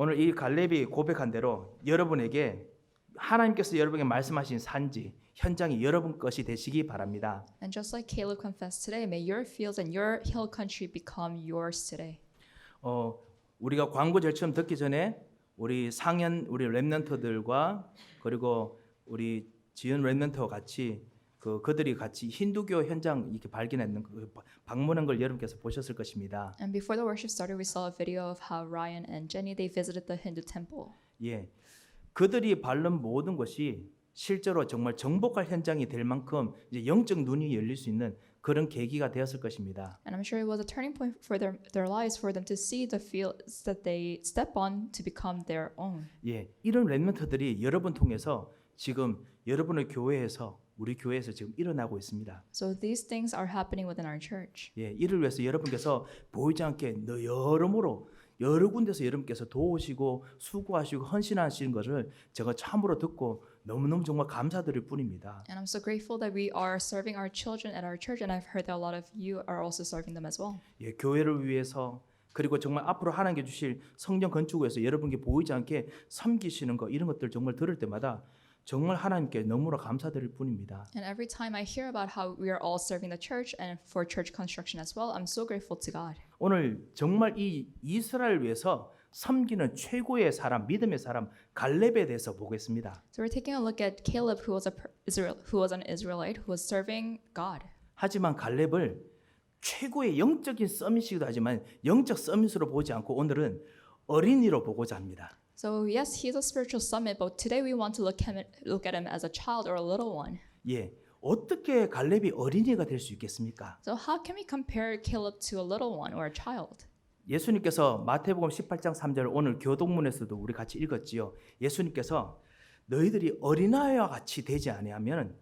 오늘 이 갈렙이 고백한 대로 여러분에게 하나님께서 여러분에게 말씀하신 산지, 현장이 여러분 것이 되시기 바랍니다. And just like Caleb confessed today, may your fields and your hill country become yours today. 우리가 광고 제일 처음 듣기 전에 우리 상현 우리 렘넌트들과 그리고 우리 지은 렘넌트와 같이 그들이 같이 힌두교 현장 이렇게 발견했는 방문한 걸 여러분께서 보셨을 것입니다. And before the worship started, we saw a video of how Ryan and Jenny they visited the Hindu temple. 예, 그들이 밟는 모든 것이 실제로 정말 정복할 현장이 될 만큼 이제 영적 눈이 열릴 수 있는 그런 계기가 되었을 것입니다. And I'm sure it was a turning point for their lives for them to see the fields that they step on to become their own. 예, 이런 렘넌트들이 여러분 통해서 지금 여러분의 교회에서 우리 교회에서 지금 일어나고 있습니다. So these things are happening within our church. 예, 이를 위해서 여러분께서 보이지 않게 여러모로 여러 군데서 여러분께서 도우시고 수고하시고 헌신하시는 것을 제가 참으로 듣고 너무너무 정말 감사드릴 뿐입니다. And I'm so grateful that we are serving our children at our church, and I've heard that a lot of you are also serving them as well. 예, 교회를 위해서 그리고 정말 앞으로 하나님께 주실 성전 건축을 위해서 여러분께 보이지 않게 섬기시는 거 이런 것들 정말 들을 때마다 정말 하나님께 너무나 감사드릴 뿐입니다. And every time I hear about how we are all serving the church and for church construction as well, I'm so grateful to God. 오늘 정말 이 이스라엘 위해서 섬기는 최고의 사람, 믿음의 사람 갈렙에 대해서 보겠습니다. So we're taking a look at Caleb, who was an Israelite who was serving God. 하지만 갈렙을 최고의 영적인 서밋이기도 하지만 영적 서밋으로 보지 않고 오늘은 어린이로 보고자 합니다. So yes, he's a spiritual summit, but today we want to look at him as a child or a little one. 예, 어떻게 갈렙이 어린이가 될 수 있겠습니까? So how can we compare Caleb to a little one or a child? 예수님께서 마태복음 18장 3절 오늘 교동문에서도 우리 같이 읽었지요. 예수님께서 너희들이 어린아이와 같이 되지 아니하면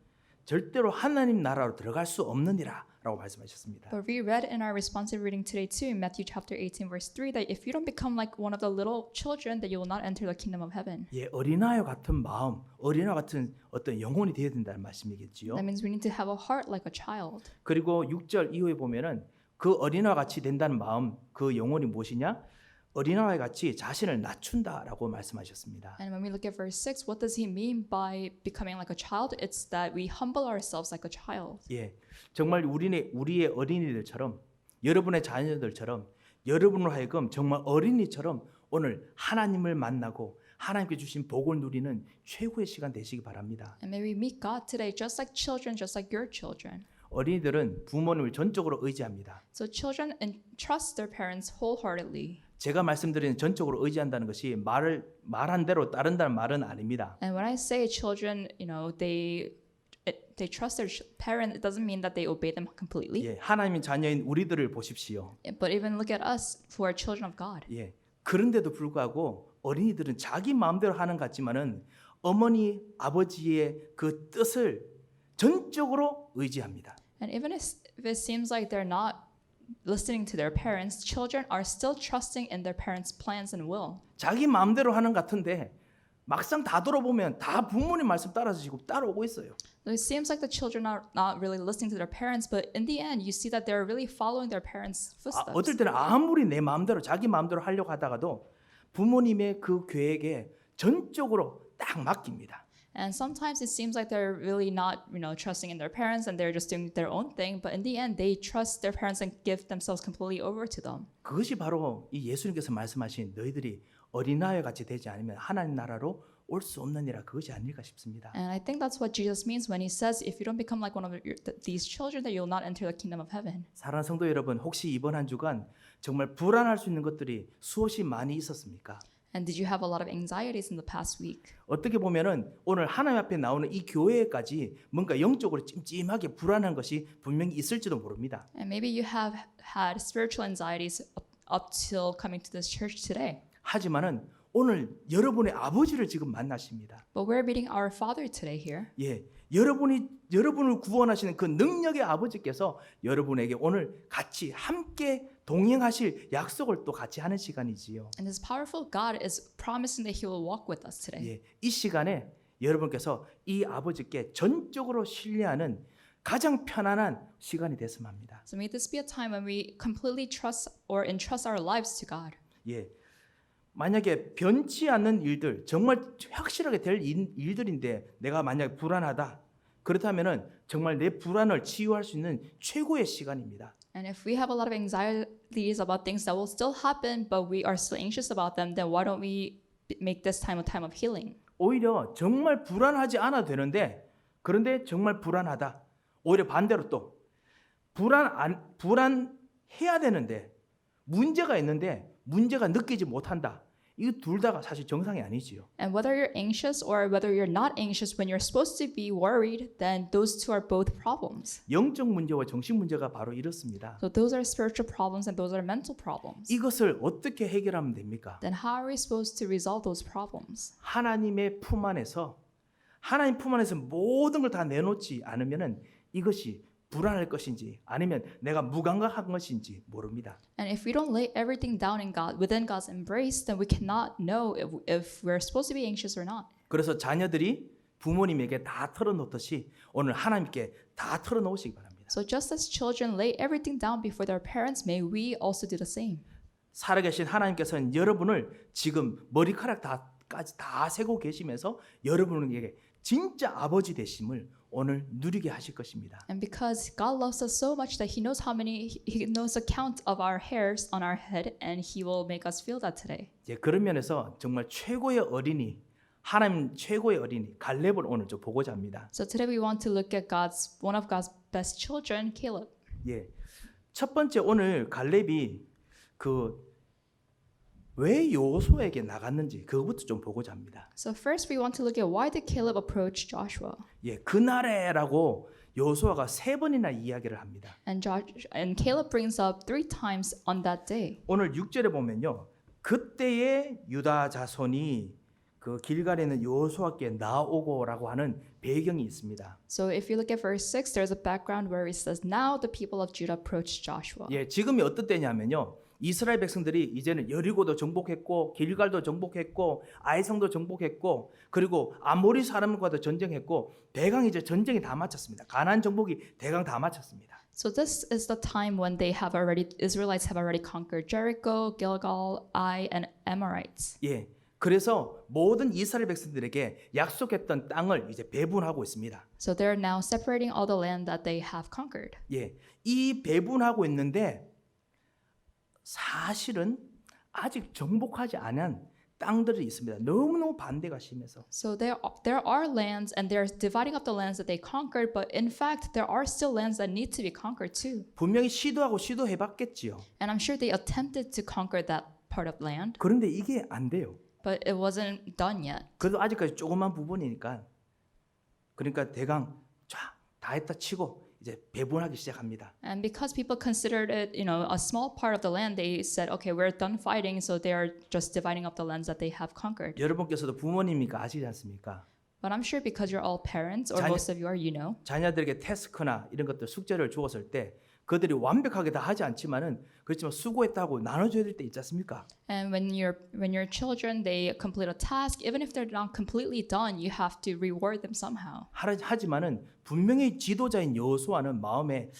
절대로 하나님 나라로 들어갈 수 없느니라라고 말씀하셨습니다. But we read in our responsive reading today too in Matthew chapter 18 verse 3 that if you don't become like one of the little children, that you will not enter the kingdom of heaven. 예, 어린아이와 같은 마음, 어린아이와 같은 어떤 영혼이 되어야 된다는 말씀이겠지요. That means we need to have a heart like a child. 그리고 6절 이후에 보면은 그 어린아이와 같이 된다는 마음, 그 영혼이 무엇이냐? 어린아이와 같이 자신을 낮춘다라고 말씀하셨습니다. And when we look at verse 6, what does he mean by becoming like a child? It's that we humble ourselves like a child. 예, 정말 우리의 어린이들처럼 여러분의 자녀들처럼 여러분으로 하여금 정말 어린이처럼 오늘 하나님을 만나고 하나님께 주신 복을 누리는 최고의 시간 되시기 바랍니다. And may we meet God today just like children, just like your children. 어린이들은 부모님을 전적으로 의지합니다. So children entrust their parents wholeheartedly. 제가 말씀드리는 전적으로 의지한다는 것이 말한 대로 따른다는 말은 아닙니다. And when I say children, they trust their parent, it doesn't mean that they obey them completely. 예, 하나님의 자녀인 우리들을 보십시오. But even look at us who are children of God. 예, 그런데도 불구하고 어린이들은 자기 마음대로 하는 것 같지만은 어머니 아버지의 그 뜻을 전적으로 의지합니다. And even if it seems like they're not listening to their parents, children are still trusting in their parents' plans and will. 자기 마음대로 하는 것 같은데 막상 다 돌아보면 다 부모님 말씀 따라주시고 따라오고 있어요. So it seems like the children are not really listening to their parents, but in the end, you see that they're really following their parents' footsteps. 어떨 때는 아무리 내 마음대로 자기 마음대로 하려고 하다가도 부모님의 그 계획에 전적으로 딱 맡깁니다. And sometimes it seems like they're really not, trusting in their parents and they're just doing their own thing. But in the end, they trust their parents and give themselves completely over to them. 그것이 바로 이 예수님께서 말씀하신 너희들이 어린아이 같이 되지 않으면 하나님 나라로 올 수 없느니라 그것이 아닐까 싶습니다. And I think that's what Jesus means when he says, if you don't become like one of these children, that you'll not enter the kingdom of heaven. 사랑하는 성도 여러분, 혹시 이번 한 주간 정말 불안할 수 있는 것들이 수없이 많이 있었습니까? And did you have a lot of anxieties in the past week? 어떻게 보면은 오늘 하나님 앞에 나오는 이 교회까지 뭔가 영적으로 찜찜하게 불안한 것이 분명히 있을지도 모릅니다. And maybe you have had spiritual anxieties up till coming to this church today. 하지만은 오늘 여러분의 아버지를 지금 만나십니다. But we're meeting our Father today here. 예, 여러분을 구원하시는 그 능력의 아버지께서 여러분에게 오늘 같이 함께 동행하실 약속을 또 같이 하는 시간이지요. And this powerful God is promising that He will walk with us today. 예, 이 시간에 여러분께서 이 아버지께 전적으로 신뢰하는 가장 편안한 시간이 됐으면 합니다. So may this be a time when we completely trust or entrust our lives to God. 예, 만약에 변치 않는 일들, 정말 확실하게 될 일들인데 내가 만약에 불안하다. 그렇다면은 정말 내 불안을 치유할 수 있는 최고의 시간입니다. And if we have a lot of anxieties about things that will still happen, but we are still anxious about them, then why don't we make this time a time of healing? 오히려 정말 불안하지 않아도 되는데 그런데 정말 불안하다. 오히려 반대로 또 불안해야 되는데 문제가 있는데 문제가 느끼지 못한다. 이 둘 다가 사실 정상이 아니지요. And whether you're anxious or whether you're not anxious when you're supposed to be worried, then those two are both problems. 영적 문제와 정신 문제가 바로 이렇습니다. So those are spiritual problems and those are mental problems. 이것을 어떻게 해결하면 됩니까? Then how are we supposed to resolve those problems? 하나님 품 안에서 모든 걸 다 내놓지 않으면은 이것이 불안할 것인지 아니면 내가 무감각한 것인지 모릅니다. And if we don't lay everything down in God within God's embrace, then we cannot know if we're supposed to be anxious or not. 그래서 자녀들이 부모님에게 다 털어놓듯이 오늘 하나님께 다 털어놓으시기 바랍니다. So just as children lay everything down before their parents, may we also do the same. 살아계신 하나님께서는 여러분을 지금 머리카락까지 다 세고 계시면서 여러분에게 진짜 아버지 되심을 오늘 누리게 하실 것입니다. And because God loves us so much that He knows He knows the count of our hairs on our head, and He will make us feel that today. 예, 그런 면에서 정말 최고의 어린이, 하나님 최고의 어린이 갈렙을 오늘 좀 보고자 합니다. So today we want to look at one of God's best children, Caleb. 예, 첫 번째 오늘 갈렙이 왜 여호수아에게 나갔는지 그것부터 좀 보고자 합니다. So first we want to look at why did Caleb approach Joshua? 예, 그날에라고 여호수아가 3번이나 이야기를 합니다. And Caleb brings up 3 times on that day. 오늘 6절에 보면요. 그때의 유다 자손이 그 길갈에는 여호수아께 나오고라고 하는 배경이 있습니다. So if you look at verse 6, there's a background where it says, Now the people of Judah approached Joshua. 예, 지금이 어떤 때냐면요. 이스라엘 백성들이 이제는 여리고도 정복했고 길갈도 정복했고 아이성도 정복했고 그리고 아모리 사람과도 전쟁했고 대강 이제 전쟁이 다 마쳤습니다. 가나안 정복이 대강 다 마쳤습니다. So this is the time when Israelites have already conquered Jericho, Gilgal, Ai, and Amorites. 예. 그래서 모든 이스라엘 백성들에게 약속했던 땅을 이제 배분하고 있습니다. So they're now separating all the land that they have conquered. 예. 이 배분하고 있는데 사실은 아직 정복하지 않은 땅들이 있습니다. 너무너무 반대가 심해서. So there are lands and they're dividing up the lands that they conquered, but in fact there are still lands that need to be conquered too. 분명히 시도해봤겠지요. And I'm sure they attempted to conquer that part of land, 그런데 이게 안 돼요. but it wasn't done yet. 그래도 아직까지 조그만 부분이니까 그러니까 대강 다 했다 치고 이제 배분하기 시작합니다. And because people considered it, a small part of the land, they said, okay, we're done fighting, so they are just dividing up the lands that they have conquered. 여러분께서도 부모님이니까 아시지 않습니까? But I'm sure because you're all parents, or most of you are, 자녀들에게 태스크나 이런 것들 숙제를 주었을 때 그들이 완벽하게 다 하지 않지만은 그렇지만 수고했다고 나눠줘야 될 때 있지 않습니까? And when your children they complete a task, even if they're not completely done, you have to reward them somehow. 하지만은 분명히 지도자인 여호수아는 마음에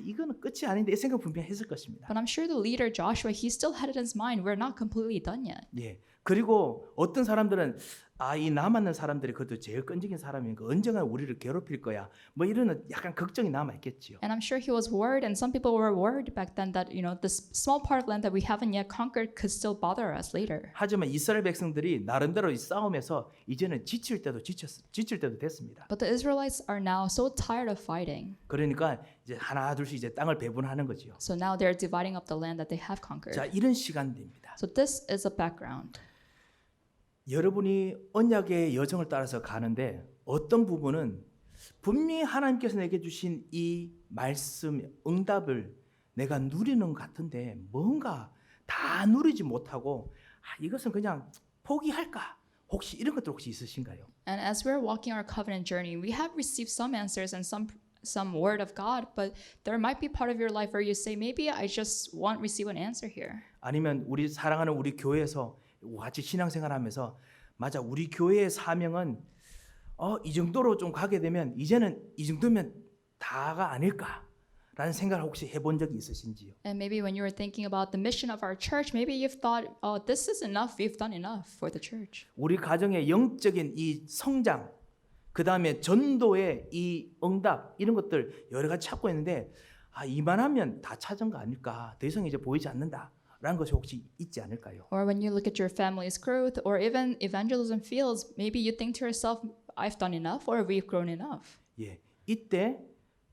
이거는 끝이 아닌데 이 생각 분명히 했을 것입니다. But I'm sure the leader Joshua, he still had it in his mind, we're not completely done yet. 예. 그리고 어떤 사람들은 이 남았는 사람들이 그래도 제일 끈질긴 사람이니까 언젠가 우리를 괴롭힐 거야. 뭐 이런 약간 걱정이 남아 있겠지요. And I'm sure he was worried, and some people were worried back then that this small part of land that we haven't yet conquered could still bother us later. 하지만 이스라엘 백성들이 나름대로 이 싸움에서 이제는 지칠 때도 됐습니다. But the Israelites are now so tired of fighting. 그러니까 이제 하나 둘씩 이제 땅을 배분하는 거지요. So now they're dividing up the land that they have conquered. 자, 이런 시간입니다. So this is a background. 여러분이 언약의 여정을 따라서 가는데 어떤 부분은 분명히 하나님께서 내게 주신 이 말씀, 응답을 내가 누리는 것 같은데 뭔가 다 누리지 못하고 이것은 그냥 포기할까? 혹시 이런 것들 혹시 있으신가요? And as we're walking our covenant journey, we have received some answers and some word of God, but there might be part of your life where you say, maybe I just won't receive an answer here. 아니면 우리 사랑하는 우리 교회에서 같이 신앙생활하면서 맞아 우리 교회의 사명은 이 정도로 좀 가게 되면 이제는 이 정도면 다가 아닐까 라는 생각을 혹시 해본 적이 있으신지요? And maybe when you were thinking about the mission of our church, maybe you've thought, oh, this is enough. We've done enough for the church. 우리 가정의 영적인 이 성장, 그 다음에 전도의 이 응답 이런 것들 여러 가지 찾고 있는데 이만하면 다 찾은 거 아닐까? 더 이상 이제 보이지 않는다. 라는 것이 혹시 있지 않을까요? Or when you look at your family's growth, or even evangelism fields, maybe you think to yourself, I've done enough, or we've grown enough. 예, 이때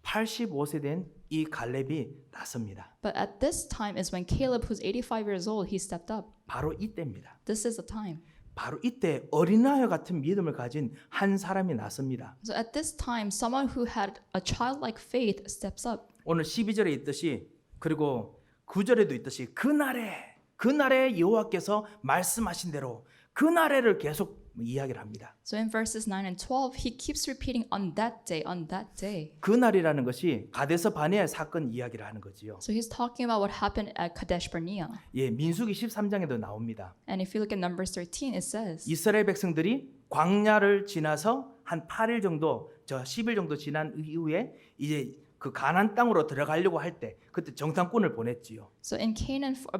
85세 된 이 갈렙이 나섭니다. But at this time is when Caleb, who's 85 years old, he stepped up. 바로 이때입니다. This is the time. 바로 이때 어린아이와 같은 믿음을 가진 한 사람이 나섭니다. So at this time, someone who had a childlike faith steps up. 오늘 12절에 있듯이 그리고 9절에도 있듯이 그날에 여호와께서 말씀하신 대로 그날에를 계속 이야기를 합니다. So in verses 9 and 12, he keeps repeating on that day, on that day. 그날이라는 것이 가데스 바네아의 사건 이야기를 하는 거지요. So he's talking about what happened at Kadesh Barnea. 예, 민수기 13장에도 나옵니다. And if you look at Numbers 13, it says, 이스라엘 백성들이 광야를 지나서 한 8일 정도, 10일 정도 지난 이후에 이제 그 가나안 땅으로 들어가려고 할 때 그때 정탐꾼을 보냈지요. so in Canaan for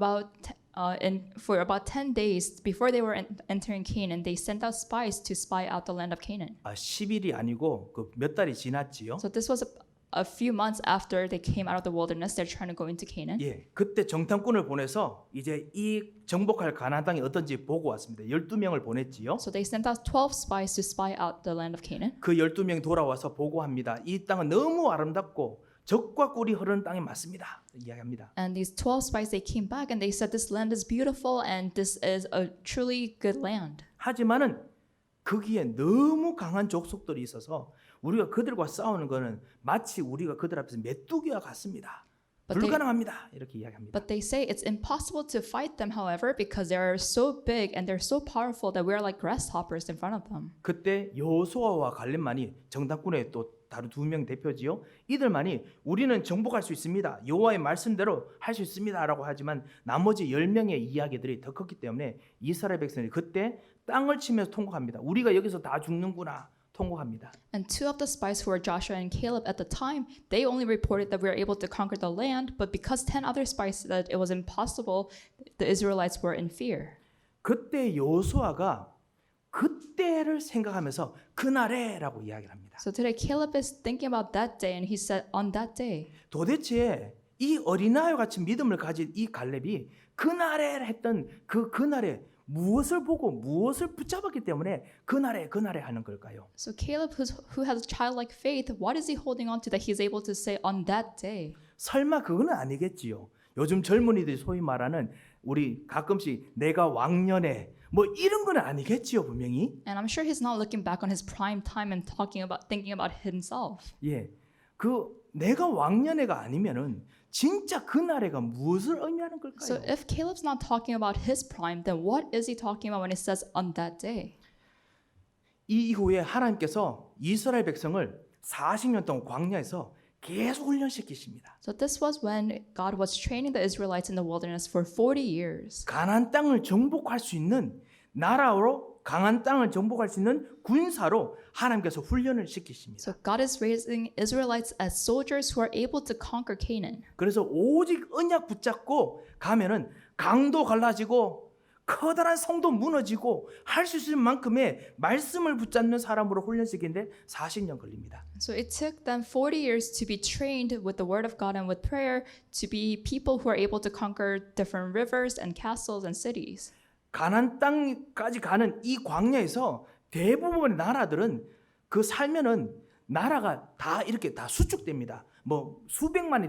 about 10 days before they were entering Canaan, they sent out spies to spy out the land of Canaan. 10일이 아니고 그 몇 달이 지났지요. So this was a few months after they came out of the wilderness. They're trying to go into Canaan. 예, 그때 정탐꾼을 보내서 이제 이 정복할 가나안 땅이 어떤지 보고 왔습니다. 12명을 보냈지요. So they sent out 12 spies to spy out the land of Canaan. 그 12명 돌아와서 보고합니다. 이 땅은 너무 아름답고 적과 꿀이 흐르는 땅이 맞습니다. 이야기합니다. And these 12 spies, they came back and they said, this land is beautiful and this is a truly good land. 하지만은 거기에 너무 강한 족속들이 있어서 우리가 그들과 싸우는 것은 마치 우리가 그들 앞에서 메뚜기와 같습니다. 불가능합니다. 이렇게 이야기합니다. But they say it's impossible to fight them, however, because they are so big and they're so powerful that we're like grasshoppers in front of them. 그때 여호수아와 갈렙만이 정탐꾼의 또 다른 두 명 대표지요. 이들만이 우리는 정복할 수 있습니다. 여호와의 말씀대로 할 수 있습니다라고 하지만 나머지 10명의 이야기들이 더 컸기 때문에 이스라엘 백성들이 그때 땅을 치면서 통곡합니다. 우리가 여기서 다 죽는구나. 통곡합니다. And two of the spies who were Joshua and Caleb at the time, they only reported that we were able to conquer the land, but because 10 other spies said that it was impossible, the Israelites were in fear. 그때 여호수아가 그때를 생각하면서 그날에라고 이야기를 합니다. So today Caleb is thinking about that day and he said on that day. 도대체 이 어린아이와 같이 믿음을 가진 이 갈렙이 그날에 했던 그날에 무엇을 보고 무엇을 붙잡았기 때문에 그날에 하는 걸까요? So Caleb, who has childlike faith, what is he holding on to that he's able to say on that day? 설마 그거는 아니겠지요. 요즘 젊은이들이 소위 말하는 우리 가끔씩 내가 왕년에 뭐 이런 건 아니겠지요, 분명히. And I'm sure he's not looking back on his prime time and thinking about himself. 예, 그 내가 왕년에가 아니면은 진짜 그날에가 무엇을 의미하는 걸까요? So if Caleb's not talking about his prime, then what is he talking about when he says on that day? 이 이후에 하나님께서 이스라엘 백성을 40년 동안 광야에서 계속 훈련시키십니다. So this was when God was training the Israelites in the wilderness for 40 years. 가나안 땅을 정복할 수 있는 나라로 강한 땅을 정복할 수 있는 군사로 하나님께서 훈련을 시키십니다. So God is raising Israelites as soldiers who are able to conquer Canaan. 그래서 오직 언약 붙잡고 가면은 강도 갈라지고 커다란 성도 무너지고 할 수 있을 만큼의 말씀을 붙잡는 사람으로 훈련시키는데 40년 걸립니다. So it took them 40 years to be trained with the word of God and with prayer to be people who are able to conquer different rivers and castles and cities. 가나안 땅까지 가는 이 광야에서 대부분의 나라들은 그 살면은 나라가 다 이렇게 다 수축됩니다. 뭐 수백만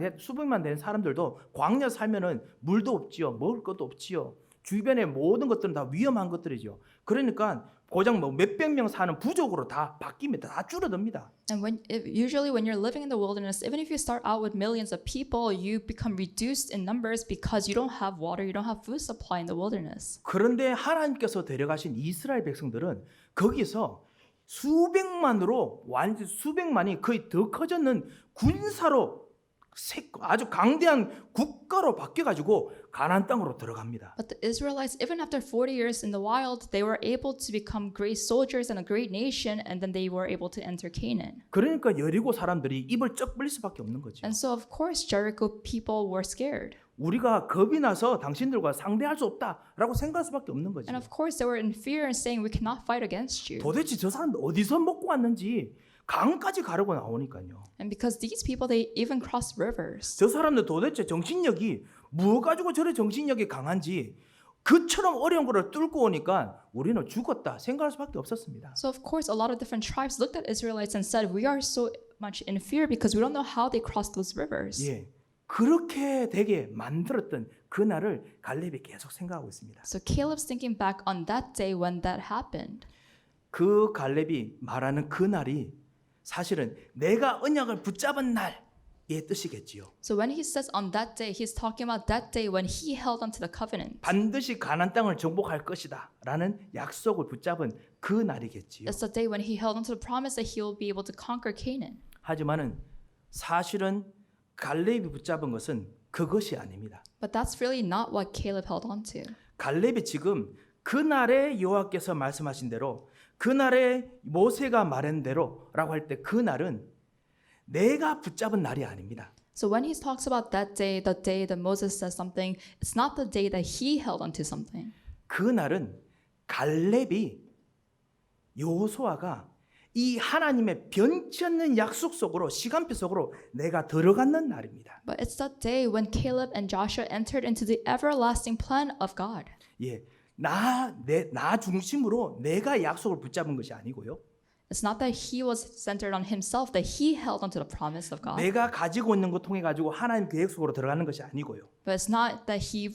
되는 사람들도 광야 살면은 물도 없지요, 먹을 것도 없지요. 주변의 모든 것들은 다 위험한 것들이죠. 그러니까 고작 뭐 몇백 명 사는 부족으로 다 바뀝니다. 다 줄어듭니다. And usually when you're living in the wilderness, even if you start out with millions of people, you become reduced in numbers because you don't have water, you don't have food supply in the wilderness. 그런데 하나님께서 데려가신 이스라엘 백성들은 거기서 수백만이 거의 더 커졌는 군사로 아주 강대한 국가로 바뀌어가지고 가나안 땅으로 들어갑니다. But the Israelites, even after 40 years in the wild, they were able to become great soldiers and a great nation, and then they were able to enter Canaan. 그러니까 여리고 사람들이 입을 쩍 벌릴 수밖에 없는 거죠. And so, of course, Jericho people were scared. 우리가 겁이 나서 당신들과 상대할 수 없다라고 생각할 수밖에 없는 거죠. And of course, they were in fear and saying, we cannot fight against you. 도대체 저 사람들 어디서 먹고 왔는지 강까지 가르고 나오니까요. And because these people, they even crossed rivers. 저 사람들 도대체 정신력이 뭐 가지고 저래 정신력이 강한지 그처럼 어려운 거를 뚫고 오니까 우리는 죽었다 생각할 수밖에 없었습니다. So, of course, a lot of different tribes looked at Israelites and said, we are so much in fear because we don't know how they crossed those rivers. 예, 그렇게 되게 만들었던 그날을 갈렙이 계속 생각하고 있습니다. So Caleb's thinking back on that day when that happened. 그 갈렙이 말하는 그날이 사실은 내가 언약을 붙잡은 날의 뜻이겠지요. So when he says on that day, he's talking about that day when he held onto the covenant. 반드시 가나안 땅을 정복할 것이다라는 약속을 붙잡은 그 날이겠지요. It's the day when he held onto the promise that he will be able to conquer Canaan. 하지만은 사실은 갈렙이 붙잡은 것은 그것이 아닙니다. But that's really not what Caleb held onto. 갈렙이 지금 그날에 여호와께서 말씀하신 대로 그날에 모세가 말한 대로라고 할 때 그날은 내가 붙잡은 날이 아닙니다. So when he talks about that day, the day that Moses says something, it's not the day that he held onto something. 그날은 갈렙이 여호수아가 이 하나님의 변치 않는 약속 속으로 시간표 속으로 내가 들어가는 날입니다. But it's that day when Caleb and Joshua entered into the everlasting plan of God. 예, 나 중심으로 내가 약속을 붙잡은 것이 아니고요. It's not that he was centered on himself, that he held onto the promise of God. 내가 가지고 있는 것 통해 가지고 하나님 계획 속으로 들어가는 것이 아니고요. But it's not that he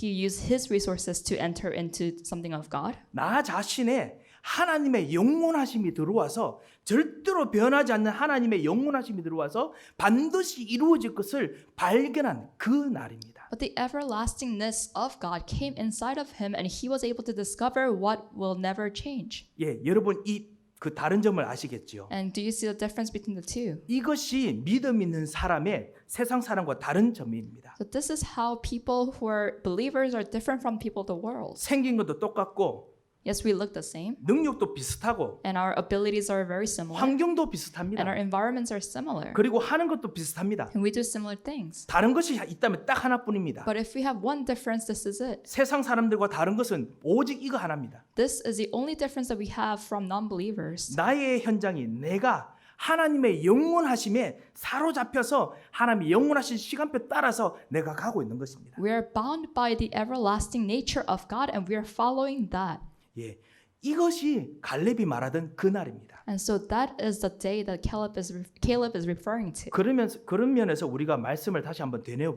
used his resources to enter into something of God. 나 자신의 하나님의 영원하심이 들어와서 절대로 변하지 않는 하나님의 영원하심이 들어와서 반드시 이루어질 것을 발견한 그 날입니다. But the everlastingness of God came inside of him and he was able to discover what will never change. 예, 여러분 이 그 다른 점을 아시겠지요? And do you see the difference between the two? 이것이 믿음 있는 사람의 세상 사람과 다른 점입니다. So this is how people who are believers are different from people of the world. 생긴 것도 똑같고 Yes, we look the same 능력도 비슷하고 and our abilities are very similar 환경도 and 비슷합니다. our environments are similar 그리고 하는 것도 비슷합니다. and we do similar things. 다른 것이 있다면 딱 하나뿐입니다. But if we have one difference, this is it. 세상 사람들과 다른 것은 오직 이거 하나입니다. This is the only difference that we have from non-believers. 나의 현장이 내가 하나님의 영원하심에 사로잡혀서 하나님의 영원하신 시간표 따라서 내가 가고 있는 것입니다. We are bound by the everlasting nature of God and we are following that. 예, 이것이 갈렙이 말하던 그 날입니다. And so that is the day that Caleb is referring to. 그런 면에서 우리가 말씀을 다시 한번 되뇌어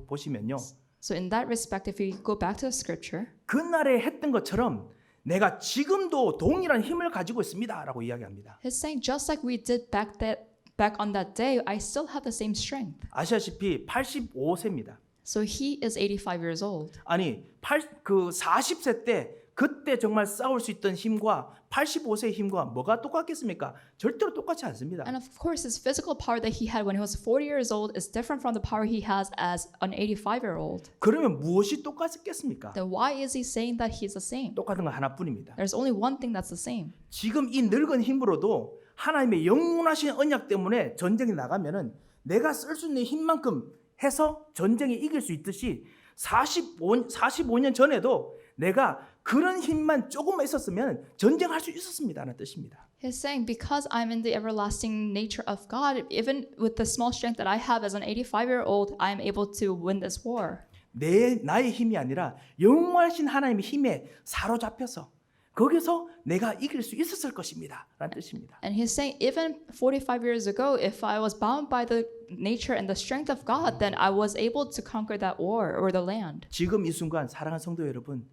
보시면요. So in that respect, if we go back to the scripture, 그날에 했던 것처럼 내가 지금도 동일한 힘을 가지고 있습니다라고 이야기합니다. he's saying just like we did back on that day, I still have the same strength. 아시다시피 85세입니다. So he is 85 years old. 아니 40세 때 그때 정말 싸울 수 있던 힘과 85세의 힘과 뭐가 똑같겠습니까? 절대로 똑같지 않습니다. And of course, his physical power that he had when he was 40 years old is different from the power he has as an 85-year-old. 그러면 무엇이 똑같겠습니까? Then why is he saying that he's the same? 똑같은 건 하나뿐입니다. There's only one thing that's the same. 지금 이 늙은 힘으로도 하나님의 영원하신 언약 때문에 전쟁에 나가면은 내가 쓸 수 있는 힘만큼 해서 전쟁에 이길 수 있듯이 45년 전에도 내가 그런 힘만 조금만 있었으면 전쟁할 수 있었습니다라는 뜻입니다. He's saying because I'm in the everlasting nature of God, even with the small strength that I have as an 85-year-old, I'm able to win this war. 나의 힘이 아니라 영원하신 하나님의 힘에 사로잡혀서 거기서 내가 이길 수 있었을 것입니다. 라는 뜻입니다. And he's saying even 45 years ago, if I was bound by the nature and the strength of God, then I was able to conquer that war or the land. 지금 이 순간 사랑하는 성도 여러분,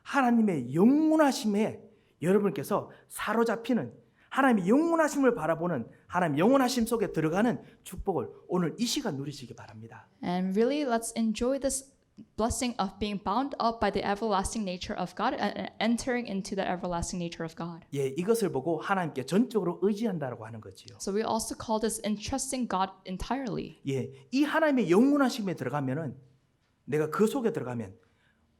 하나님의 영원하심에 여러분께서 사로잡히는 하나님의 영원하심을 바라보는 하나님의 영원하심 속에 들어가는 축복을 오늘 이 시간 누리시기 바랍니다. And really, let's enjoy this blessing of being bound up by the everlasting nature of God and entering into the everlasting nature of God. 예, 이것을 보고 하나님께 전적으로 의지한다라고 하는 거지요. So we also call this entrusting God entirely. 예, 이 하나님의 영원하심에 들어가면은 내가 그 속에 들어가면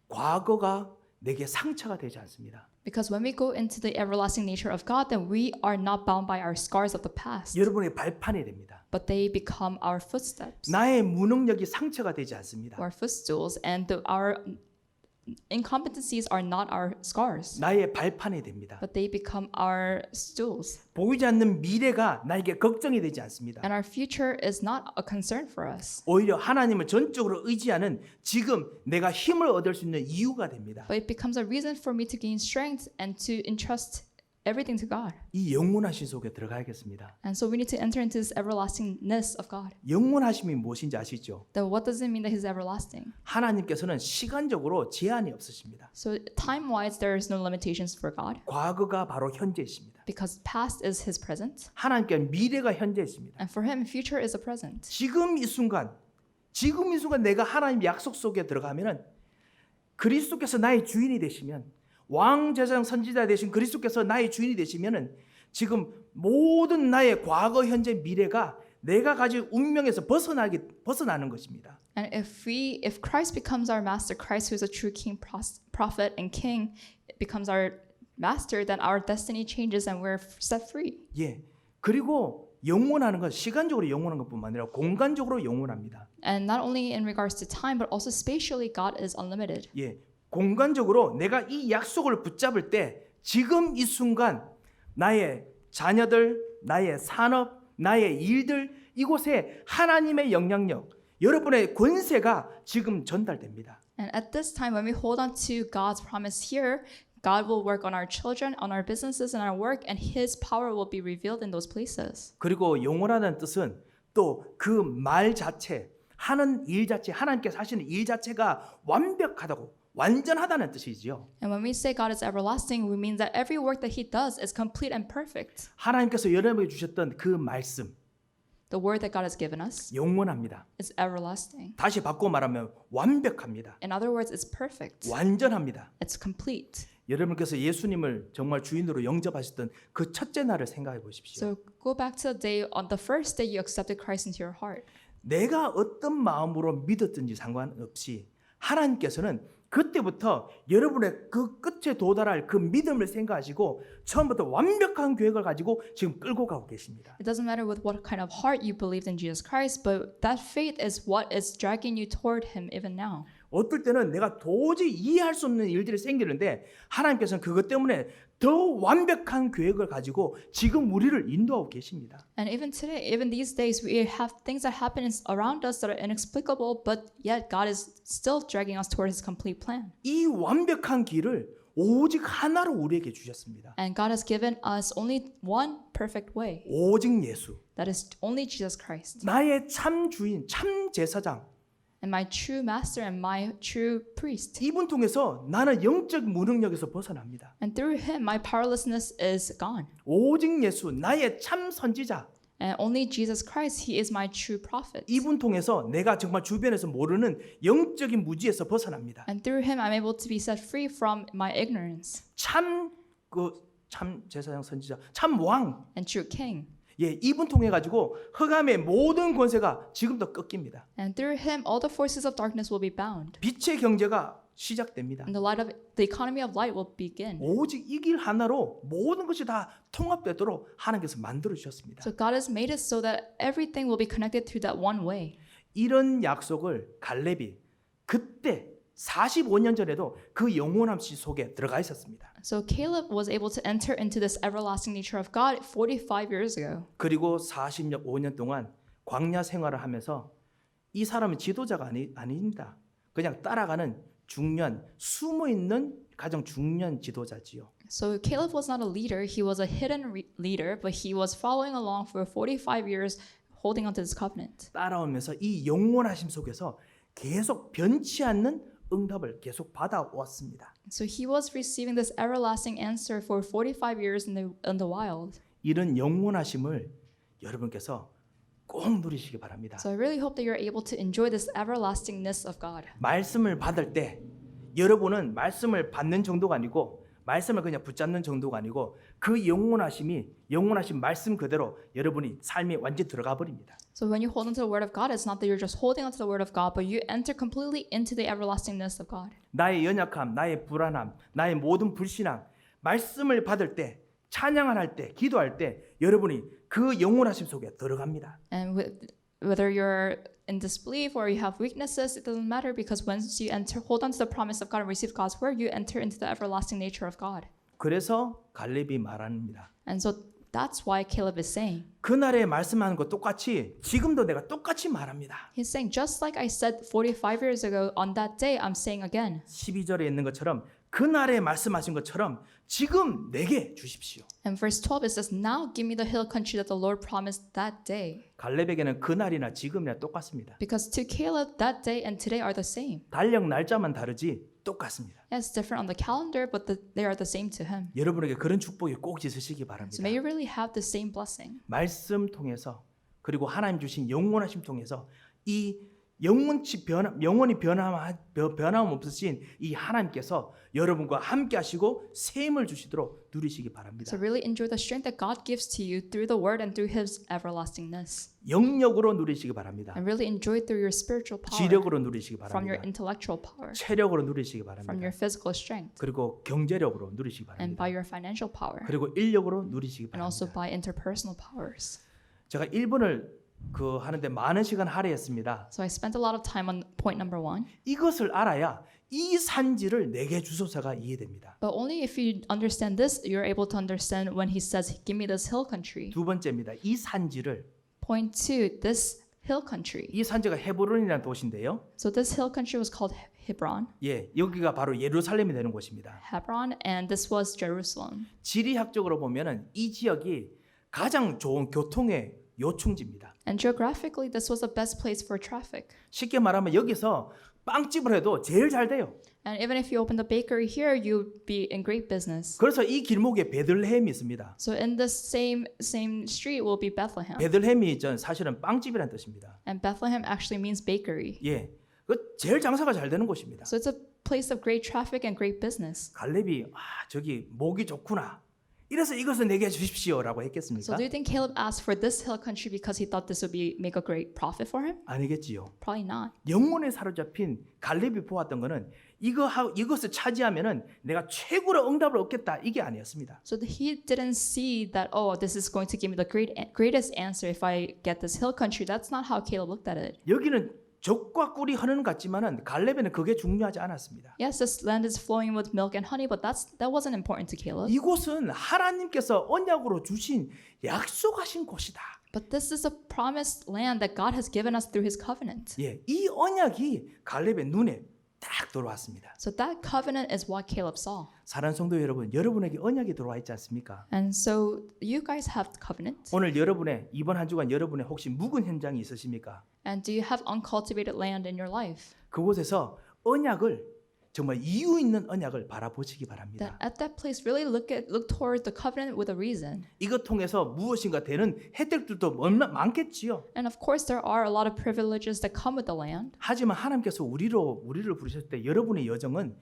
과거가 내게 상처가 되지 않습니다. Because when we go into the everlasting nature of God, then we are not bound by our scars of the past, 여러분의 발판이 됩니다. but they become our footsteps, 나의 무능력이 상처가 되지 않습니다. our footstools, and our incompetencies are not our scars, 나의 발판이 됩니다. but they become our stools. 보이지 않는 미래가 나에게 걱정이 되지 않습니다. And our future is not a concern for us, 오히려 하나님을 전적으로 의지하는 지금 내가 힘을 얻을 수 있는 이유가 됩니다. but it becomes a reason for me to gain strength and to entrust everything to God. 이 영원하심 속에 들어가야겠습니다. And so we need to enter into this everlastingness of God. 영원하심이 무엇인지 아시죠? Then what does it mean that He's everlasting? 하나님께서는 시간적으로 제한이 없으십니다. So time-wise, there is no limitations for God, 과거가 바로 현재이십니다. because past is His present, 하나님께 미래가 현재이십니다. and for Him, future is a present. 지금 이 순간 내가 하나님 약속 속에 들어가면은 그리스도께서 나의 주인이 되시면 왕 제사장 선지자 되신 그리스도께서 나의 주인이 되시면은 지금 모든 나의 과거 현재 미래가 내가 가진 운명에서 벗어나는 것입니다. And if Christ becomes our master, Christ who is a true king, prophet, and king, becomes our master, then our destiny changes and we're set free. 예. 그리고 영원하는 건 시간적으로 영원한 것뿐만 아니라 공간적으로 영원합니다. And not only in regards to time, but also spatially, God is unlimited. 예. 공간적으로 내가 이 약속을 붙잡을 때 지금 이 순간 나의 자녀들, 나의 산업, 나의 일들 이곳에 하나님의 영향력, 여러분의 권세가 지금 전달됩니다. And at this time, when we hold on to God's promise here, God will work on our children, on our businesses, and our work, and His power will be revealed in those places. 그리고 영원하다는 뜻은 또 그 말 자체, 하는 일 자체, 하나님께서 하시는 일 자체가 완벽하다고 완전하다는 뜻이지요. And when we say God is everlasting, we mean that every work that He does is complete and perfect. 하나님께서 여러분에게 주셨던 그 말씀 The word that God has given us 영원합니다. is everlasting. 다시 바꿔 말하면 완벽합니다. In other words, it's perfect. 완전합니다. It's complete. 여러분께서 예수님을 정말 주인으로 영접하셨던 그 첫째 날을 생각해 보십시오. So go back to the day, on the first day you accepted Christ into your heart. 내가 어떤 마음으로 믿었든지 상관없이 하나님께서는 그때부터 여러분의 그 끝에 도달할 그 믿음을 생각하시고 처음부터 완벽한 계획을 가지고 지금 끌고 가고 계십니다. It doesn't matter with what kind of heart you believed in Jesus Christ, but that faith is what is dragging you toward Him even now. 어떨 때는 내가 도저히 이해할 수 없는 일들이 생기는데 하나님께서는 그것 때문에 더 완벽한 계획을 가지고 지금 우리를 인도하고 계십니다. And even today, even these days, we have things that happen around us that are inexplicable, but yet God is still dragging us toward His complete plan. 이 완벽한 길을 오직 하나로 우리에게 주셨습니다. And God has given us only one perfect way. 오직 예수. That is only Jesus Christ. 나의 참 주인, 참 제사장. And my true master and my true priest. 이분 통해서 나는 영적 무능력에서 벗어납니다. And through Him, my powerlessness is gone. 오직 예수, 나의 참 선지자. And only Jesus Christ, He is my true prophet. 이분 통해서 내가 정말 주변에서 모르는 영적인 무지에서 벗어납니다. And through Him, I'm able to be set free from my ignorance. 참 제사장 선지자, 참 왕. And true king. 예, 이분 통해 가지고 흑암의 모든 권세가 지금도 꺾입니다. And through Him, all the forces of darkness will be bound. 빛의 경제가 시작됩니다. And the economy of light will begin. 오직 이 길 하나로 모든 것이 다 통합되도록 하나님께서 만들어 주셨습니다. So God has made it so that everything will be connected through that one way. 이런 약속을 갈렙이 그때 45년 전에도 그 영원함 속에 들어가 있었습니다. So Caleb was able to enter into this everlasting nature of God 45 years ago. 그리고 45년 동안 광야 생활을 하면서 이 사람은 지도자가 아닙니다. 그냥 따라가는 중년, 숨어 있는 가장 중년 지도자지요. So Caleb was not a leader, he was a hidden leader, but he was following along for 45 years holding on to this covenant. 따라오면서 이 영원하심 속에서 계속 변치 않는 응답을 계속 받아왔습니다. So he was receiving this everlasting answer for 45 years in the wild. 이런 영원하심을 여러분께서 꼭 누리시기 바랍니다. So I really hope that you're able to enjoy this everlastingness of God. 말씀을 받을 때 여러분은 말씀을 받는 정도가 아니고 말씀을 그냥 붙잡는 정도가 아니고 그 영원하신 말씀 그대로 여러분이 삶에 완전히 들어가 버립니다. So when you hold onto the word of God, it's not that you're just holding onto the word of God, but you enter completely into the everlastingness of God. 나의 연약함, 나의 불안함, 나의 모든 불신앙, 말씀을 받을 때, 찬양을 할 때, 기도할 때 여러분이 그 영원하심 속에 들어갑니다. And whether you're in disbelief or you have weaknesses, it doesn't matter because once you hold on to the promise of God and receive God's word, you enter into the everlasting nature of God. 그래서 갈렙이 말합니다. And so that's why Caleb is saying. 그날에 말씀하는 것 똑같이 지금도 내가 똑같이 말합니다. He's saying, just like I said 45 years ago, on that day, I'm saying again. 12절에 있는 것처럼 그날에 말씀하신 것처럼 지금 내게 주십시오. And verse 12 it says, now give me the hill country that the Lord promised that day. 갈렙에게는 그날이나 지금이나 똑같습니다. Because to Caleb, that day and today are the same. 달력 날짜만 다르지 똑같습니다. Yeah, it's different on the calendar, but they are the same to him. 여러분에게 그런 축복이 꼭 있으시기 So 바랍니다. may you really have the same blessing. 말씀 통해서 그리고 하나님 주신 영원하심 통해서 이 영원히 변함 없으신 이 하나님께서 여러분과 함께 하시고 셈을 주시도록 누리시기 바랍니다. So really enjoy the strength that God gives to you through the word and through his everlastingness. 영력으로 누리시기 바랍니다. And really enjoy it through your spiritual power, 지력으로 누리시기 from your 바랍니다. intellectual power, 체력으로 누리시기 from 바랍니다. your physical strength, 그리고 경제력으로 누리시기 and 바랍니다. by your financial power, 그리고 인력으로 누리시기 and also 바랍니다. by interpersonal powers. 제가 1번을 하는데 많은 시간 할애했습니다. So I spent a lot of time on point number 1. 이것을 알아야 이 산지를 내게 주소서가 이해됩니다. But only if you understand this, you're able to understand when he says, give me this hill country. 두 번째입니다. 이 산지를 Point 2, this hill country. 이 산지가 헤브론이라는 도시인데요. So this hill country was called Hebron. 예, 여기가 바로 예루살렘이 되는 곳입니다. Hebron, and this was Jerusalem. 지리학적으로 보면은 이 지역이 가장 좋은 교통의 요충지입니다. And geographically, this was the best place for traffic. 쉽게 말하면 여기서 빵집을 해도 제일 잘 돼요. And even if you open the bakery here, you'd be in great business. 그래서 이 길목에 베들레헴이 있습니다. So in this same street will be Bethlehem. 베들레헴이 사실은 빵집이라는 뜻입니다. And Bethlehem actually means bakery. 예, 그 제일 장사가 잘 되는 곳입니다. So it's a place of great traffic and great business. 갈렙이 저기 목이 좋구나. 이래서 이것을 내게 주십시오라고 So 했겠습니까? do you think Caleb asked for this hill country because he thought this would make a great profit for him? 아니겠지요. Probably not. 영혼에 사로잡힌 갈렙이 보았던 것은 이것을 차지하면은 내가 최고로 응답을 얻겠다 이게 아니었습니다. So he didn't see that, oh, this is going to give me the greatest answer if I get this hill country. That's not how Caleb looked at it. 여기는 젖과 꿀이 흐르는 것 같지만은 갈렙에는 그게 중요하지 않았습니다. Yes, this land is flowing with milk and honey, but that wasn't important to Caleb. 이곳은 하나님께서 언약으로 주신 약속하신 곳이다. But this is a promised land that God has given us through his covenant. 예, 이 언약이 갈렙의 눈에 딱 들어왔습니다. So that covenant is what Caleb saw. 사랑하는 성도 여러분, 여러분에게 언약이 들어와 있지 않습니까? And so you guys have covenant. 오늘 이번 한 주간 여러분의 혹시 묵은 현장이 있으십니까? And do you have uncultivated land in your life? 그곳에서 언약을 정말 이유 있는 언약을 바라보시기 바랍니다. That at that place really look toward the covenant with a reason. 이것 통해서 무엇인가 되는 혜택들도 많겠지요. And of course there are a lot of privileges that come with the land. 하지만 하나님께서 우리를 부르셨을 때 여러분의 여정은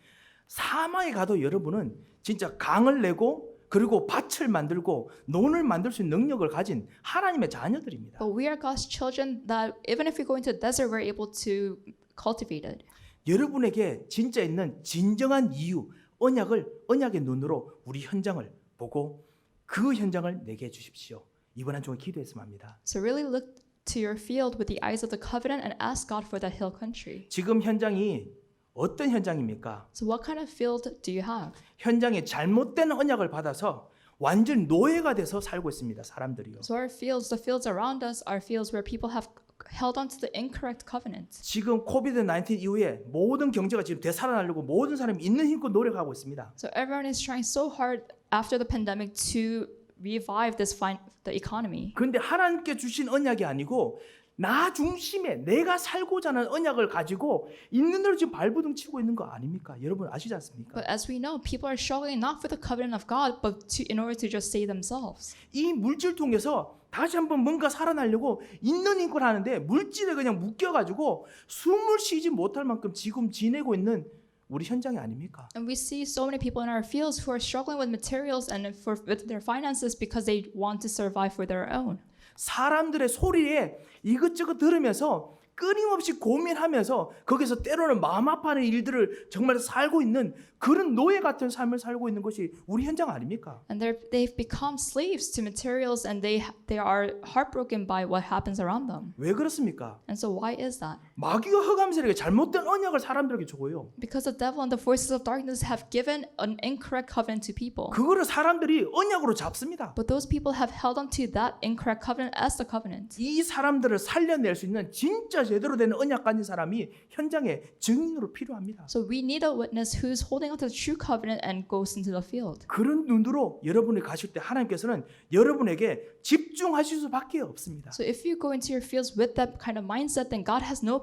사막에 가도 여러분은 진짜 강을 내고 그리고 밭을 만들고 논을 만들 수 있는 능력을 가진 하나님의 자녀들입니다. But we are God's children that even if we go into the desert, we're able to cultivate it. 여러분에게 진짜 있는 진정한 이유, 언약의 눈으로 우리 현장을 보고 그 현장을 내게 주십시오. 이번 한 주간 기도했으면 합니다. So really look to your field with the eyes of the covenant and ask God for that hill country. 지금 현장이 어떤 현장입니까? So what kind of field do you have? 현장에 잘못된 언약을 받아서 완전 노예가 돼서 살고 있습니다. 사람들이요. So the fields around us are fields where people have held on to the incorrect covenant. 지금 코비드-19 이후에 모든 경제가 지금 되살아나려고 모든 사람이 있는 힘껏 노력하고 있습니다. So everyone is trying so hard after the pandemic to revive the economy. 그런데 하나님께 주신 언약이 아니고 나 중심에 내가 살고자 하는 언약을 가지고 있는 대로 지금 발버둥 치고 있는 거 아닙니까? 여러분 아시지 않습니까? But as we know, people are struggling not for the covenant of God, but in order to just save themselves. 이 물질 통해서 다시 한번 뭔가 살아나려고 있는 힘껏 하는데 물질에 그냥 묶여가지고 숨을 쉬지 못할 만큼 지금 지내고 있는 우리 현장이 아닙니까? And we see so many people in our fields who are struggling with materials and with their finances because they want to survive for their own. 사람들의 소리에 이것저것 들으면서 끊임없이 고민하면서 거기서 때로는 마음 아파하는 일들을 정말 살고 있는 그런 노예 같은 삶을 살고 있는 것이 우리 현장 아닙니까? And they've become slaves to materials and they are heartbroken by what happens around them. 왜 그렇습니까? And so why is that? 마귀가 흑암세력에 잘못된 언약을 사람들에게 줘요. Because the devil and the forces of darkness have given an incorrect covenant to people. 그거를 사람들이 언약으로 잡습니다. But those people have held onto that incorrect covenant as the covenant. 이 사람들을 살려낼 수 있는 진짜 제대로 된 언약 가진 사람이 현장에 증인으로 필요합니다. So we need a witness who's holding onto the true covenant and goes into the field. 그런 눈으로 여러분이 가실 때 하나님께서는 여러분에게 집중하실 수밖에 없습니다. So if you go into your fields with that kind of mindset, then God has no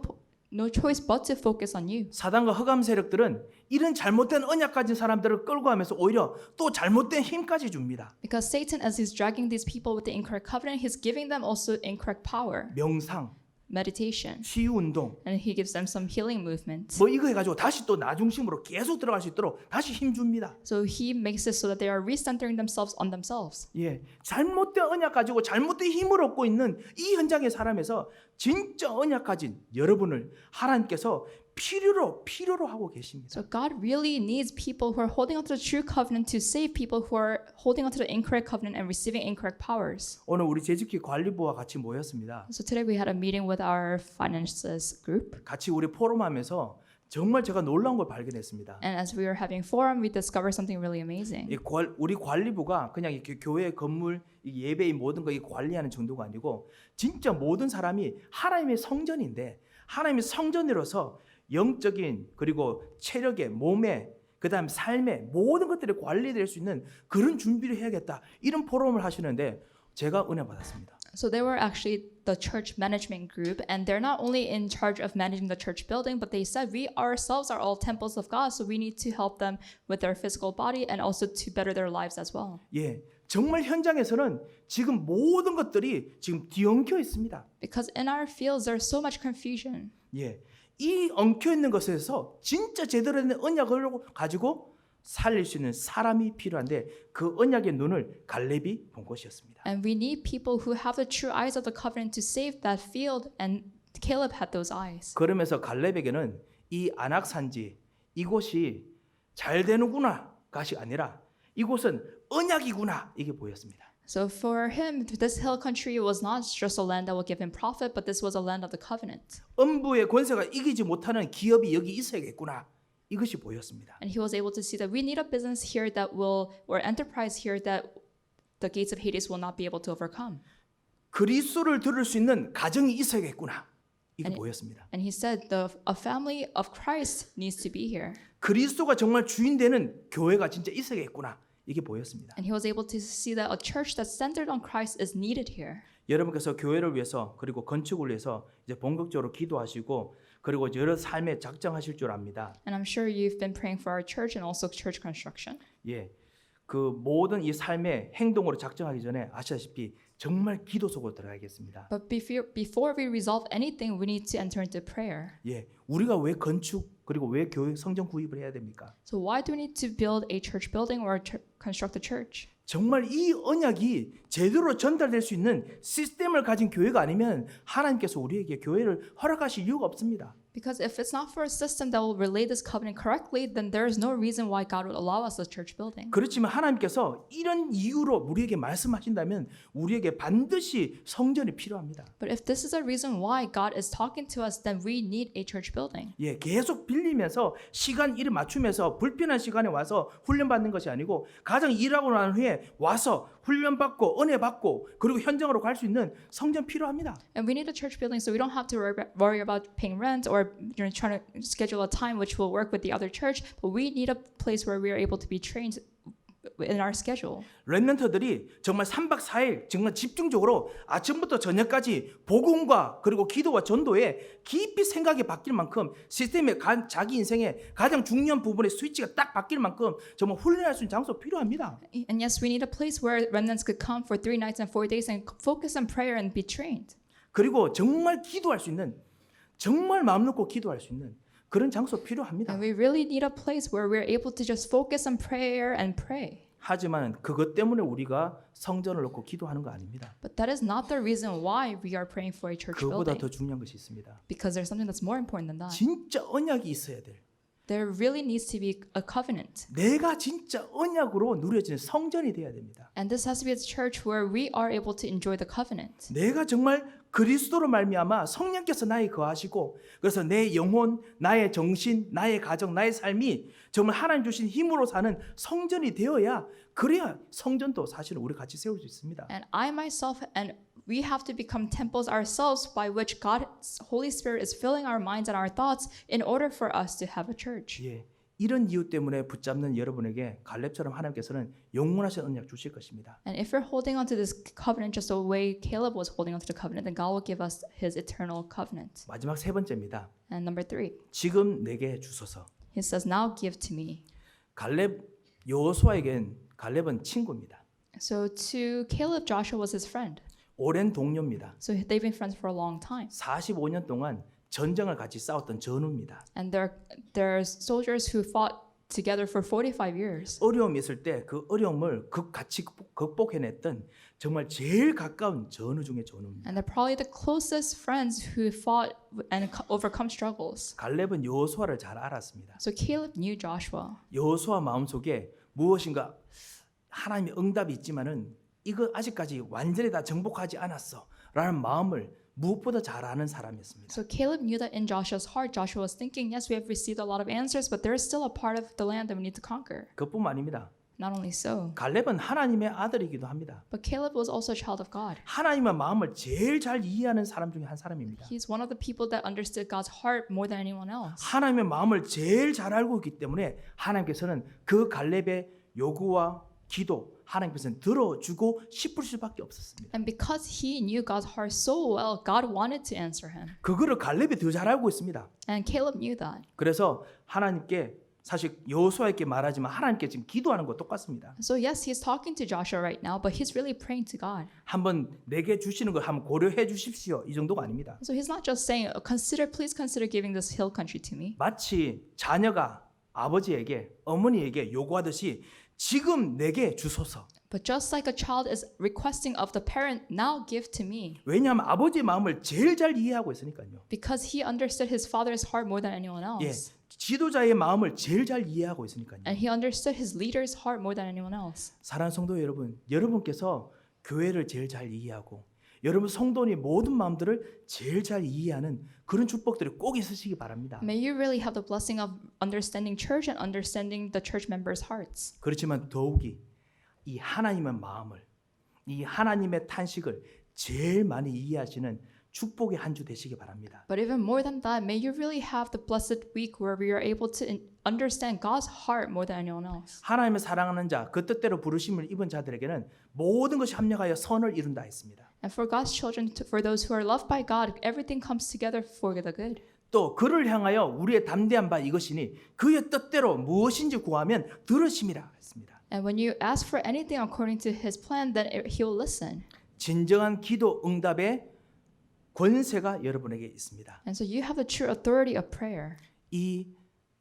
choice but to focus on you. 사단과 흑암 세력들은 이런 잘못된 언약 가진 사람들을 끌고 가면서 오히려 또 잘못된 힘까지 줍니다. Because Satan, as he's dragging these people with the incorrect covenant, he's giving them also incorrect power, 명상, meditation, 치유 운동, and he gives them some healing movement. 뭐 이거 해가지고 다시 또 나중심으로 계속 들어갈 수 있도록 다시 힘 줍니다. So he makes it so that they are recentering themselves on themselves. 예, 잘못된 언약 가지고 잘못된 힘을 얻고 있는 이 현장의 사람에서 진짜 언약 가진 여러분을 하나님께서 필요로 하고 계십니다. So God really needs people who are holding onto the true covenant to save people who are holding onto the incorrect covenant and receiving incorrect powers. 오늘 우리 재직기 관리부와 같이 모였습니다. So today we had a meeting with our finances group. 같이 우리 포럼하면서 정말 제가 놀라운 걸 발견했습니다. And as we were having forum, we discovered something really amazing. 우리 관리부가 그냥 이렇게 교회 건물, 이 예배의 모든 거 관리하는 정도가 아니고 진짜 모든 사람이 하나님의 성전인데 하나님의 성전으로서 영적인 그리고 체력의 몸의 그다음 삶의 모든 것들이 관리될 수 있는 그런 준비를 해야겠다. 이런 포럼을 하시는데 제가 은혜 받았습니다. So they were actually the church management group, and they're not only in charge of managing the church building, but they said we ourselves are all temples of God, so we need to help them with their physical body and also to better their lives as well. 예, 정말 현장에서는 지금 모든 것들이 지금 뒤엉켜 있습니다. Because in our fields there's so much confusion. 예, 이 엉켜 있는 것에서 진짜 제대로 된 언약을 가지고 살릴 수 있는 사람이 필요한데 그 언약의 눈을 갈렙이 본 것이었습니다. And we need people who have the true eyes of the covenant to save that field, and Caleb had those eyes. 그러면서 갈렙에게는 이 안악산지 이곳이 잘 되는구나 것이 아니라 이곳은 언약이구나 이게 보였습니다. So for him, this hill country was not just a land that would give him profit, but this was a land of the covenant. 음부의 권세가 이기지 못하는 기업이 여기 있어야겠구나. 이것이 보였습니다. And he was able to see that we need a business here that will, or enterprise here that the gates of Hades will not be able to overcome. 그리스도를 들을 수 있는 가정이 있어야겠구나. 이거 보였습니다. And he said a family of Christ needs to be here. 그리스도가 정말 주인 되는 교회가 진짜 있어야겠구나. 이게 보였습니다. And he was able to see that a church that's centered on Christ is needed here. 여러분께서 교회를 위해서 그리고 건축을 위해서 이제 본격적으로 기도하시고 그리고 여러 삶에 작정하실 줄 압니다. And I'm sure you've been praying for our church and also church construction. 예, 그 모든 이 삶의 행동으로 작정하기 전에 아시다시피 정말 기도 속으로 들어가겠습니다. But before we resolve anything, we need to enter into prayer. 예, 우리가 왜 건축 그리고 왜 교회 성전 구입을 해야 됩니까? So why do we need to build a church building or construct a church? 정말 이 언약이 제대로 전달될 수 있는 시스템을 가진 교회가 아니면 하나님께서 우리에게 교회를 허락하실 이유가 없습니다. Because if it's not for a system that will relay this covenant correctly, then there is no reason why God would allow us a church building. 그렇지만 하나님께서 이런 이유로 우리에게 말씀하신다면 우리에게 반드시 성전이 필요합니다. But if this is a reason why God is talking to us, then we need a church building. 예, 계속 빌리면서 시간 일을 맞추면서 불편한 시간에 와서 훈련 받는 것이 아니고 가장 일하고 난 후에 와서 훈련 받고 은혜 받고 그리고 현장으로 갈 수 있는 성전 필요합니다. And we need a church building so we don't have to worry about paying rent or trying to schedule a time which will work with the other church, but we need a place where we are able to be trained in our schedule. 렘넌트들이 정말 3박 4일 정말 집중적으로 아침부터 저녁까지 복음과 그리고 기도와 전도에 깊이 생각이 바뀔 만큼 시스템의 자기 인생의 가장 중요한 부분의 스위치가 딱 바뀔 만큼 정말 훈련할 수 있는 장소 필요합니다. And yes, we need a place where remnants could come for 3 nights and 4 days and focus on prayer and be trained. 그리고 정말 기도할 수 있는 정말 마음 놓고 기도할 수 있는 그런 장소 필요합니다. And we really need a place where we're able to just focus on prayer and pray. 하지만 그것 때문에 우리가 성전을 놓고 기도하는 거 아닙니다. But that is not the reason why we are praying for a church 그보다 building. 더 중요한 것이 있습니다. Because there's something that's more important than that. 진짜 언약이 있어야 돼. There really needs to be a covenant. 내가 진짜 언약으로 누려지는 성전이 돼야 됩니다. And this has to be a church where we are able to enjoy the covenant. 내가 정말 그리스도로 말미암아 성령께서 나에 거하시고 그래서 내 영혼, 나의 정신, 나의 가정, 나의 삶이 정말 하나님 주신 힘으로 사는 성전이 되어야 그래야 성전도 사실은 우리 같이 세울 수 있습니다. And I myself and we have to become temples ourselves by which God's Holy Spirit is filling our minds and our thoughts in order for us to have a church. 예, 이런 이유 때문에 붙잡는 여러분에게 갈렙처럼 하나님께서는 영원하신 언약 주실 것입니다. And if we're holding on to this covenant just the way Caleb was holding on to the covenant, then God will give us his eternal covenant. 마지막 세 번째입니다. And number 3, 지금 내게 주소서. he says, now give to me. 갈렙 여호수아에겐 갈렙은 친구입니다. So to Caleb, Joshua was his friend. 오랜 동료입니다. So they've been friends for a long time. 45년 동안 전쟁을 같이 싸웠던 전우입니다. And they're soldiers who fought together for 45 years. 어려움이 있을 때 그 어려움을 같이 극복해냈던 정말 제일 가까운 전우 중에 전우입니다. And they're probably the closest friends who fought and overcome struggles. 갈렙은 여호수아를 잘 알았습니다. So Caleb knew Joshua. 여호수아 마음속에 무엇인가 하나님의 응답이 있지만은 이거 아직까지 완전히 다 정복하지 않았어 라는 마음을 무엇보다 잘 아는 사람이었습니다. So Caleb knew that in Joshua's heart, Joshua was thinking, yes, we have received a lot of answers, but there is still a part of the land that we need to conquer. 그뿐만 아닙니다. Not only so, 갈렙은 하나님의 아들이기도 합니다. but Caleb was also a child of God. 하나님의 마음을 제일 잘 이해하는 사람 중에 한 사람입니다. He's one of the people that understood God's heart more than anyone else. 하나님의 마음을 제일 잘 알고 있기 때문에 하나님께서는 그 갈렙의 요구와 기도 하나님께서는 들어주고 싶을 수밖에 없었습니다. And because he knew God's heart so well, God wanted to answer him. 그거를 갈렙이 더 잘 알고 있습니다. And Caleb knew that. 그래서 하나님께 사실 여호수아에게 말하지만 하나님께 지금 기도하는 거 똑같습니다. So yes, he's talking to Joshua right now, but he's really praying to God. 한번 내게 주시는 걸 한번 고려해 주십시오. 이 정도가 아닙니다. So he's not just saying, please consider giving this hill country to me. 마치 자녀가 아버지에게 어머니에게 요구하듯이 지금 내게 주소서. But just like a child is requesting of the parent, now give to me. 왜냐하면 아버지의 마음을 제일 잘 이해하고 있으니까요. Because he understood his father's heart more than anyone 예, else. 지도자의 마음을 제일 잘 이해하고 있으니까요. And he understood his leader's heart more than anyone else. 사랑하는 성도 여러분, 여러분께서 교회를 제일 잘 이해하고 여러분 성도의 모든 마음들을 제일 잘 이해하는 그런 축복들이 꼭 있으시기 바랍니다. May you really have the blessing of understanding church and understanding the church members' hearts. 그렇지만 더욱이 이 하나님의 마음을, 이 하나님의 탄식을 제일 많이 이해하시는 축복의 한 주 되시기 바랍니다. But even more than that, may you really have the blessed week where we are able to understand God's heart more than anyone else. 하나님을 사랑하는 자, 그 뜻대로 부르심을 입은 자들에게는 모든 것이 합력하여 선을 이룬다 했습니다. And for God's children, for those who are loved by God, everything comes together for the good. 또 그를 향하여 우리의 담대한 바 이것이니 그의 뜻대로 무엇인지 구하면 들으심이라 했습니다. And when you ask for anything according to His plan, then He will listen. 진정한 기도 응답의 권세가 여러분에게 있습니다. And so you have the true authority of prayer. 이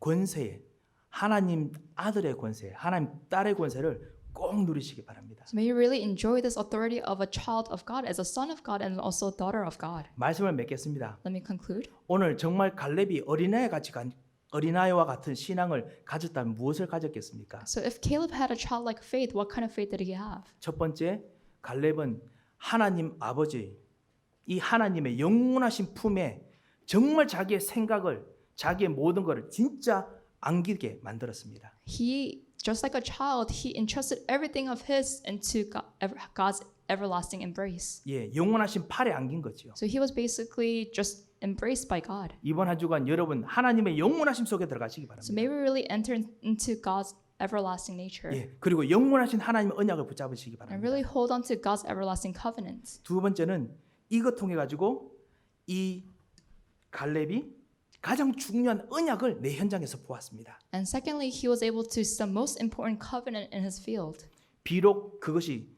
권세에 하나님 아들의 권세, 하나님 딸의 권세를 꼭 누리시기 바랍니다. So may you really enjoy this authority of a child of God, as a son of God, and also a daughter of God. 말씀을 맺겠습니다. Let me conclude. 오늘 정말 갈렙이 어린아이와 같은 신앙을 가졌다면 무엇을 가졌겠습니까? So if Caleb had a childlike faith, what kind of faith did he have? 첫 번째, 갈렙은 하나님 아버지, 이 하나님의 영원하신 품에 정말 자기의 생각을, 자기의 모든 것을 진짜 안기게 만들었습니다. He, just like a child, he entrusted everything of his into God's everlasting embrace. 예, 영원하신 팔에 안긴 거죠. So he was basically just embraced by God. 이번 한 주간 여러분 하나님의 영원하심 속에 들어가시기 바랍니다. So may we really enter into God's everlasting nature 예, 그리고 영원하신 하나님의 언약을 붙잡으시기 and 바랍니다. really hold on to God's everlasting covenants. 두 번째는 이것 통해 가지고 이 갈렙이 가장 중요한 언약을 내 현장에서 보았습니다. And secondly, he was able to see the most important covenant in his field. 비록 그것이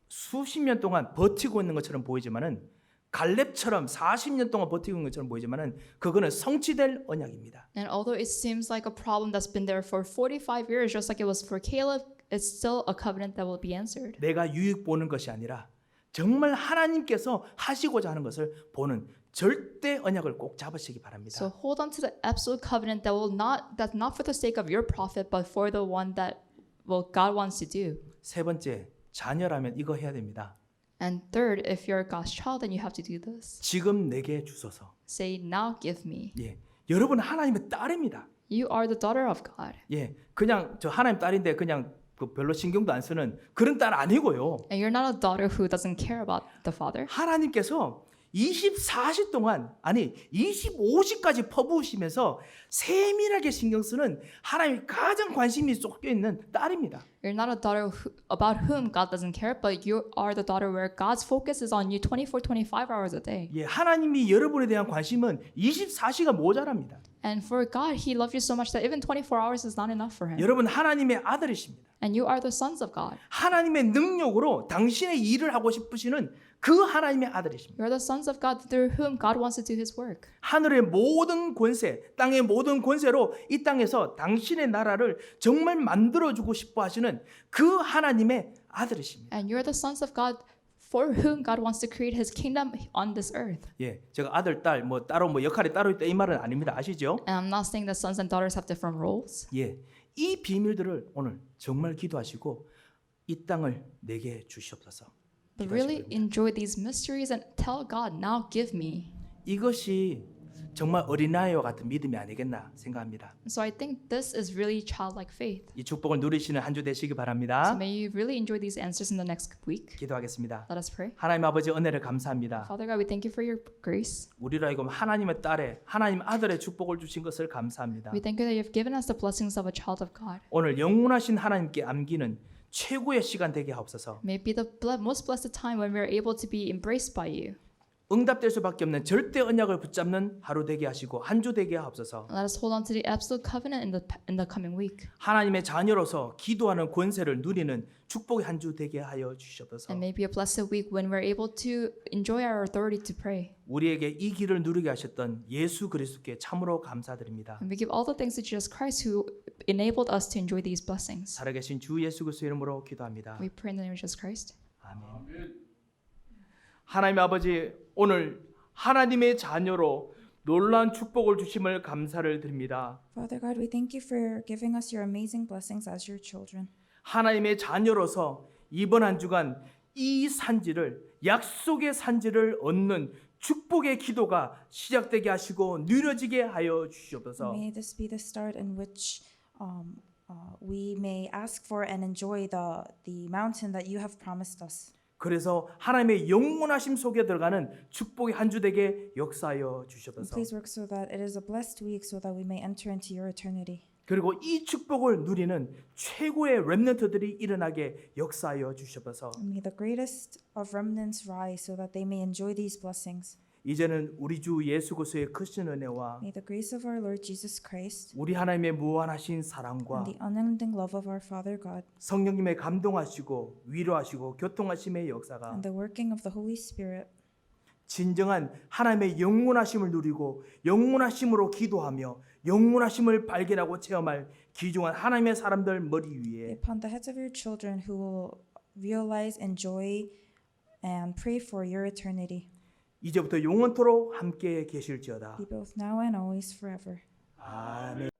수십 년 동안 버티고 있는 것처럼 보이지만은 갈렙처럼 40년 동안 버티고 있는 것처럼 보이지만은 그거는 성취될 언약입니다. And although it seems like a problem that's been there for 45 years, just like it was for Caleb, it's still a covenant that will be answered. 내가 유익 보는 것이 아니라 정말 하나님께서 하시고자 하는 것을 보는 절대 언약을 꼭 잡으시기 바랍니다. So hold on to the absolute covenant that's not for the sake of your profit, but for the one that God wants to do. 세 번째, 자녀라면 이거 해야 됩니다. And third, if you're God's child, then you have to do this. 지금 내게 주소서. Say, now give me. 예, 여러분 하나님의 딸입니다. You are the daughter of God. 예, 그냥 저 하나님 딸인데 그냥 그 별로 신경도 안 쓰는 그런 딸 아니고요. And you're not a daughter who doesn't care about the father. 하나님께서 24시 동안 아니 25시까지 퍼부으시면서 세밀하게 신경 쓰는 하나님의 가장 관심이 쏟겨 있는 딸입니다. You're not a daughter about whom God doesn't care, but you are the daughter where God's focus is on you 25 hours a day. 예, 하나님이 여러분에 대한 관심은 24시가 모자랍니다. And for God, He loved you so much that even 24 hours is not enough for Him. 여러분 하나님의 아들이십니다. And you are the sons of God. 하나님의 능력으로 당신의 일을 하고 싶으시는 그 하나님의 아들이십니다. You're the sons of God through whom God wants to do His work. 하늘의 모든 권세, 땅의 모든 권세로 이 땅에서 당신의 나라를 정말 만들어주고 싶어 하시는 그 하나님의 아들이십니다. And you're the sons of God for whom God wants to create His kingdom on this earth. 예, 제가 아들, 딸 뭐 따로 뭐 역할이 따로 있다 이 말은 아닙니다. 아시죠? And I'm not saying that sons and daughters have different roles. 예, 이 비밀들을 오늘 정말 기도하시고 이 땅을 내게 주시옵소서. But really enjoy these mysteries and tell God, now give me. 이것이 정말 어린아이와 같은 믿음이 아니겠나 생각합니다. So I think this is really childlike faith. 이 축복을 누리시는 한 주 되시기 So 바랍니다. may you really enjoy these answers in the next week. 기도하겠습니다. Let us pray. 하나님 아버지 은혜를 감사합니다. Father God, we thank you for your grace. 우리로 하여금 하나님의 딸의 하나님 아들의 축복을 주신 것을 감사합니다. We thank you that you've given us the blessings of a child of God. 오늘 영원하신 하나님께 안기는 최고의 시간 되게 하옵소서. May it be the most blessed time when we are able to be embraced by you. 응답될 수밖에 없는 절대 언약을 붙잡는 하루 되게 하시고 한 주 되게 하옵소서. Let us hold on to the absolute covenant in the coming week. 하나님의 자녀로서 기도하는 권세를 누리는 축복의 한 주 되게 하여 주시옵소서. And may it be a blessed week when we're able to enjoy our authority to pray. 우리에게 이 길을 누리게 하셨던 예수 그리스도께 참으로 감사드립니다. And we give all the thanks to Jesus Christ who enabled us to enjoy these blessings. 살아계신 주 예수 그리스도 이름으로 기도합니다. We pray in the name of Jesus Christ. 아멘. 하나님 아버지, 오늘 하나님의 자녀로 놀라운 축복을 주심을 감사를 드립니다. Father God, we thank you for giving us your amazing blessings as your children. 하나님의 자녀로서 이번 한 주간 이 산지를 약속의 산지를 얻는 축복의 기도가 시작되게 하시고 누려지게 하여 주시옵소서. May this be the start in which we may ask for and enjoy the mountain that you have promised us. 그래서 하나님의 영원하심 속에 들어가는 축복의 한 주 되게 역사하여 And 주시옵소서. please work so that it is a blessed week so that we may enter into your eternity. 그리고 이 축복을 누리는 최고의 렘넌트들이 일어나게 역사하여 주시옵소서. And may the greatest of remnants rise so that they may enjoy these blessings. 이제는 우리 주 예수 그리스도의 크신 은혜와 May the grace of our Lord Jesus Christ 우리 하나님의 무한하신 사랑과 and the unending love of our Father God 성령님의 감동하시고 위로하시고 교통하심의 역사가 and the working of the Holy Spirit 진정한 하나님의 영원하심을 누리고 영원하심으로 기도하며 영원하심을 발견하고 체험할 귀중한 하나님의 사람들 머리 be 위에 upon the heads of your children who will realize, enjoy, and pray for your eternity. 이제부터 영원토록 함께 계실지어다. Be both now and always forever. 아멘.